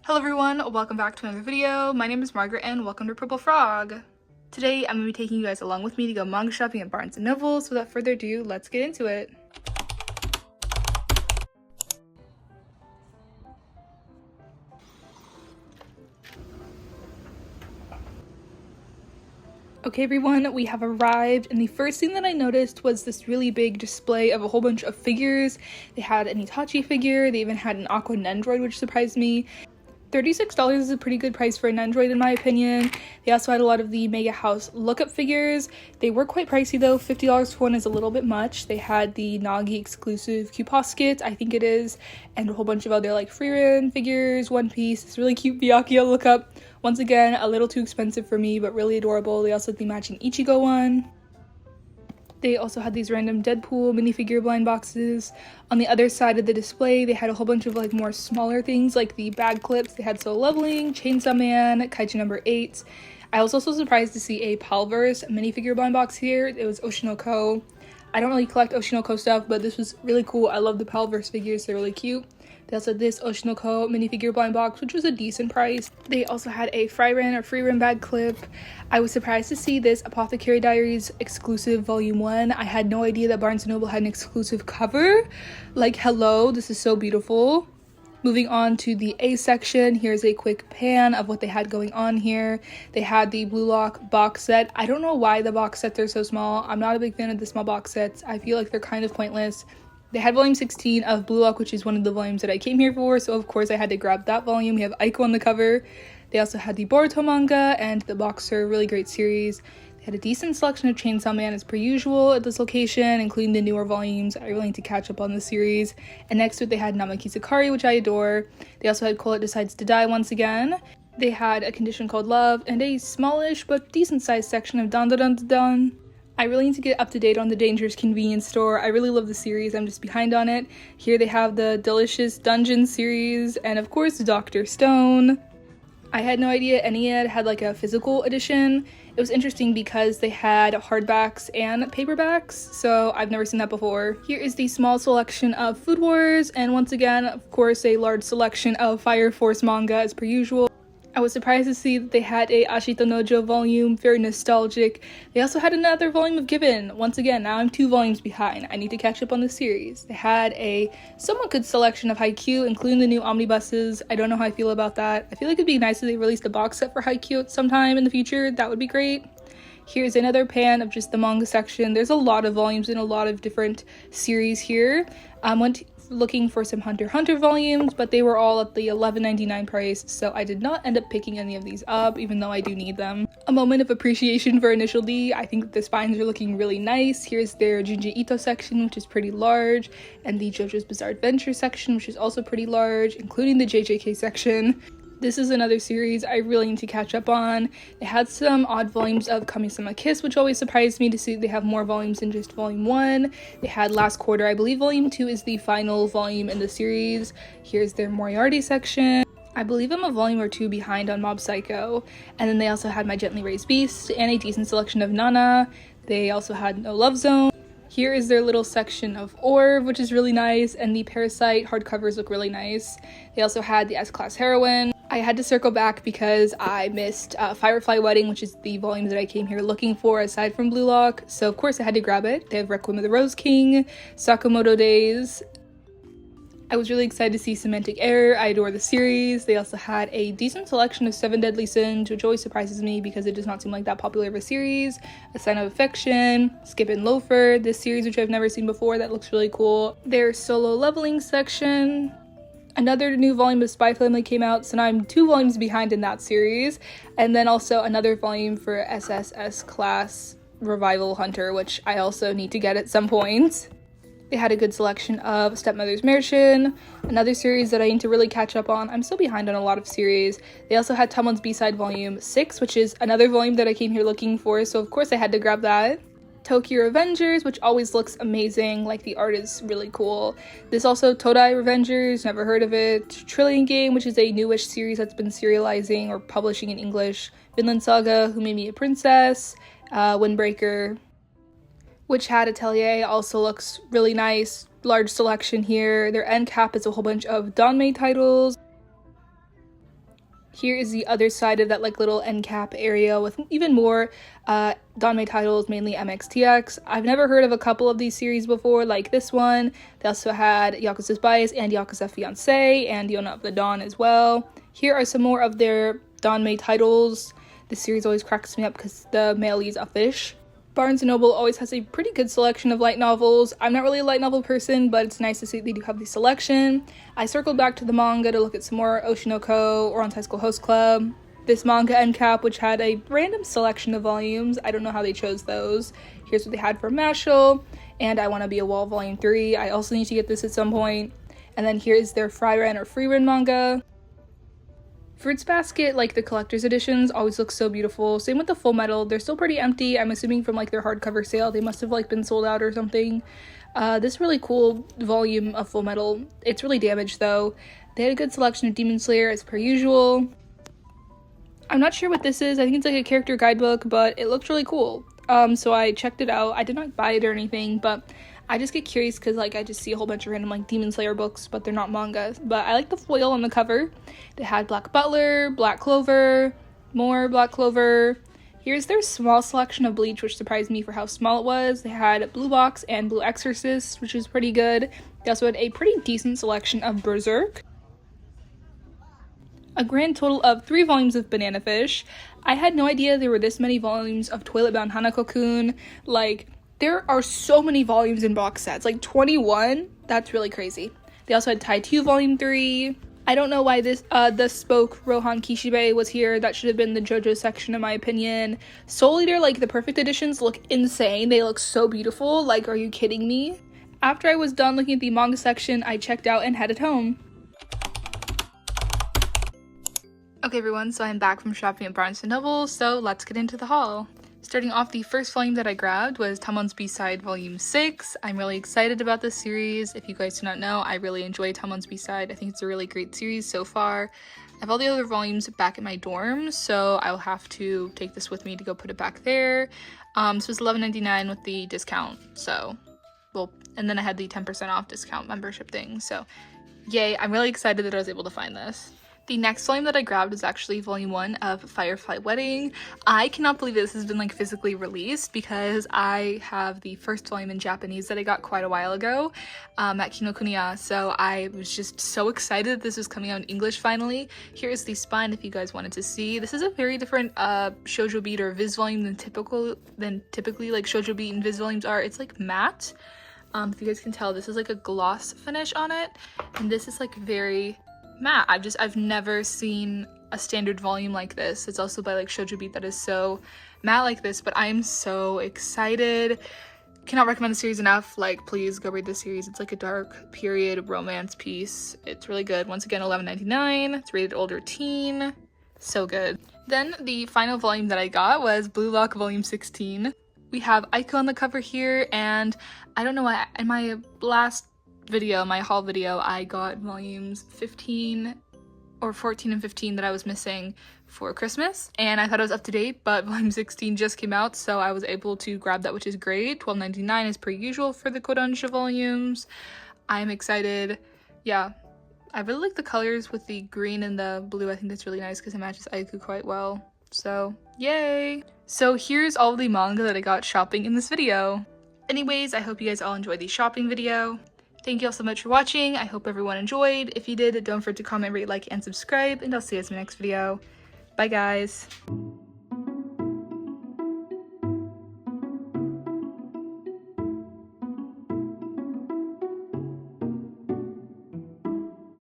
Hello everyone, welcome back to another video. My name is Margaret and welcome to Purple Frog. Today I'm going to be taking you guys along with me to go manga shopping at Barnes & Noble, so without further ado, let's get into it. Okay everyone, we have arrived, and the first thing that I noticed was this really big display of a whole bunch of figures. They had an Itachi figure, they even had an Aqua Nendroid, which surprised me. $36 is a pretty good price for an Nendroid in my opinion. They also had a lot of the Mega House lookup figures. They were quite pricey though, $50 for one is a little bit much. They had the Nagi exclusive Q-Posket, I think it is, and a whole bunch of other like Freeran figures, One Piece, this really cute Byakuya lookup. Once again, a little too expensive for me, but really adorable. They also had the matching Ichigo one. They also had these random Deadpool minifigure blind boxes. On the other side of the display, they had a whole bunch of like more smaller things like the bag clips. They had Soul Leveling, Chainsaw Man, Kaiju number 8. I was also surprised to see a Palverse minifigure blind box here. It was Oshinoko. I don't really collect Oshinoko stuff, but this was really cool. I love the Palverse figures, they're really cute. They also had this Oshinoko minifigure blind box, which was a decent price. They also had a Freeran bag clip. I was surprised to see this Apothecary Diaries exclusive volume 1. I had no idea that Barnes & Noble had an exclusive cover. Like, hello, this is so beautiful. Moving on to the A section, here's a quick pan of what they had going on here. They had the Blue Lock box set. I don't know why the box sets are so small. I'm not a big fan of the small box sets. I feel like they're kind of pointless. They had volume 16 of Blue Lock, which is one of the volumes that I came here for, so of course I had to grab that volume. We have Aiko on the cover. They also had the Boruto manga and the Boxer, really great series. They had a decent selection of Chainsaw Man as per usual at this location, including the newer volumes. I really need to catch up on the series. And next to it they had Namaki Sakari, which I adore. They also had Colette Decides to Die once again. They had A Condition Called Love and a smallish but decent sized section of Dan Dan Dan Dan Dan. I really need to get up to date on the Dangerous Convenience Store. I really love the series, I'm just behind on it. Here they have the Delicious Dungeon series, and of course Dr. Stone. I had no idea Ennead had like a physical edition. It was interesting because they had hardbacks and paperbacks, so I've never seen that before. Here is the small selection of Food Wars, and once again, of course, a large selection of Fire Force manga as per usual. I was surprised to see that they had a Ashita Nojo volume, very nostalgic. They also had another volume of Given. Once again, now I'm 2 volumes behind. I need to catch up on the series. They had a somewhat good selection of Haikyuu, including the new omnibuses. I don't know how I feel about that. I feel like it'd be nice if they released a box set for Haikyuu sometime in the future. That would be great. Here's another pan of just the manga section. There's a lot of volumes in a lot of different series here. Went looking for some Hunter x Hunter volumes, but they were all at the $11.99 price, so I did not end up picking any of these up, even though I do need them. A moment of appreciation for Initial D. I think the spines are looking really nice. Here's their Junji Ito section, which is pretty large, and the JoJo's Bizarre Adventure section, which is also pretty large, including the JJK section. This is another series I really need to catch up on. They had some odd volumes of Kami-sama Kiss, which always surprised me to see they have more volumes than just volume 1. They had Last Quarter. I believe volume 2 is the final volume in the series. Here's their Moriarty section. I believe I'm a volume or 2 behind on Mob Psycho. And then they also had My Gently Raised Beast and a decent selection of Nana. They also had No Love Zone. Here is their little section of Orb, which is really nice, and the Parasite hardcovers look really nice. They also had the S-Class Heroine. I had to circle back because I missed Firefly Wedding, which is the volume that I came here looking for aside from Blue Lock, so of course I had to grab it. They have Requiem of the Rose King, Sakamoto Days. I was really excited to see Semantic Error. I adore the series. They also had a decent selection of Seven Deadly Sins, which always surprises me because it does not seem like that popular of a series. A Sign of Affection, Skip and Loafer, this series which I've never seen before, that looks really cool. Their Solo Leveling section. Another new volume of Spy Family came out, so now I'm 2 volumes behind in that series. And then also another volume for SSS Class Revival Hunter, which I also need to get at some point. They had a good selection of Stepmother's Mansion, another series that I need to really catch up on. I'm still behind on a lot of series. They also had Tumblr's B-Side Volume 6, which is another volume that I came here looking for, so of course I had to grab that. Tokyo Revengers, which always looks amazing, like the art is really cool. This also Todai Revengers, never heard of it. Trillion Game, which is a newish series that's been serializing or publishing in English. Vinland Saga, Who Made Me a Princess, Windbreaker, which had Atelier, also looks really nice. Large selection here. Their end cap is a whole bunch of Danmei titles. Here is the other side of that like little end cap area with even more Danmei titles, mainly MXTX. I've never heard of a couple of these series before, like this one. They also had Yakuza's Bias and Yakuza Fiancé and Yona of the Dawn as well. Here are some more of their Danmei titles. This series always cracks me up because the male lead's a fish. Barnes & Noble always has a pretty good selection of light novels. I'm not really a light novel person, but it's nice to see they do have the selection. I circled back to the manga to look at some more Oshinoko or on High School Host Club. This manga end cap, which had a random selection of volumes. I don't know how they chose those. Here's what they had for Mashal, and I Want to Be a Wall Volume 3. I also need to get this at some point. And then here is their Freiren or Freerin manga. Fruits Basket, like the collector's editions, always look so beautiful. Same with the Full Metal. They're still pretty empty. I'm assuming from like their hardcover sale. They must have like been sold out or something. This really cool volume of Full Metal. It's really damaged though. They had a good selection of Demon Slayer as per usual. I'm not sure what this is. I think it's like a character guidebook, but it looked really cool. So I checked it out. I did not buy it or anything, but I just get curious because like I just see a whole bunch of random like Demon Slayer books, but they're not manga. But I like the foil on the cover. They had Black Butler, Black Clover, more Black Clover. Here's their small selection of Bleach, which surprised me for how small it was. They had Blue Box and Blue Exorcist, which is pretty good. They also had a pretty decent selection of Berserk. A grand total of 3 volumes of Banana Fish. I had no idea there were this many volumes of Toilet Bound Hanako-kun. Like, there are so many volumes in box sets, like 21. That's really crazy. They also had Tai 2 Volume 3. I don't know why this the Spoke Rohan Kishibe was here. That should have been the JoJo section in my opinion. Soul Eater, like the perfect editions look insane. They look so beautiful. Like, are you kidding me? After I was done looking at the manga section, I checked out and headed home. Okay everyone, so I'm back from shopping at Barnes & Noble, so let's get into the haul. Starting off, the first volume that I grabbed was Tamon's B-Side Volume 6. I'm really excited about this series. If you guys do not know, I really enjoy Tamon's B-Side. I think it's a really great series so far. I have all the other volumes back at my dorm, so I'll have to take this with me to go put it back there. So it's $11.99 with the discount, so, well, and then I had the 10% off discount membership thing, so yay, I'm really excited that I was able to find this. The next volume that I grabbed is actually volume 1 of Firefly Wedding. I cannot believe this has been like physically released because I have the first volume in Japanese that I got quite a while ago at Kinokuniya, so I was just so excited that this was coming out in English finally. Here is the spine if you guys wanted to see. This is a very different shoujo beat or viz volume than typically like shoujo beat and viz volumes are. It's like matte. If you guys can tell, this is like a gloss finish on it, and this is like very matte. I've never seen a standard volume like this. It's also by like Shoujo Beat that is so matte like this, but I am so excited. Cannot recommend the series enough. Like, please go read this series. It's like a dark period romance piece. It's really good. Once again, $11.99. It's rated older teen. So good. Then the final volume that I got was Blue Lock Volume 16. We have Aiko on the cover here, and I don't know why in my last video, my haul video, I got volumes 15 or 14 and 15 that I was missing for Christmas, and I thought it was up to date, but volume 16 just came out, so I was able to grab that, which is great. $12.99 is per usual for the Kodansha volumes. I'm excited. Yeah, I really like the colors with the green and the blue. I think that's really nice because it matches Aiku quite well, so yay. So here's all the manga that I got shopping in this video. Anyways, I hope you guys all enjoyed the shopping video. Thank you all so much for watching. I hope everyone enjoyed. If you did, don't forget to comment, rate, like, and subscribe, and I'll see you guys in my next video. Bye, guys.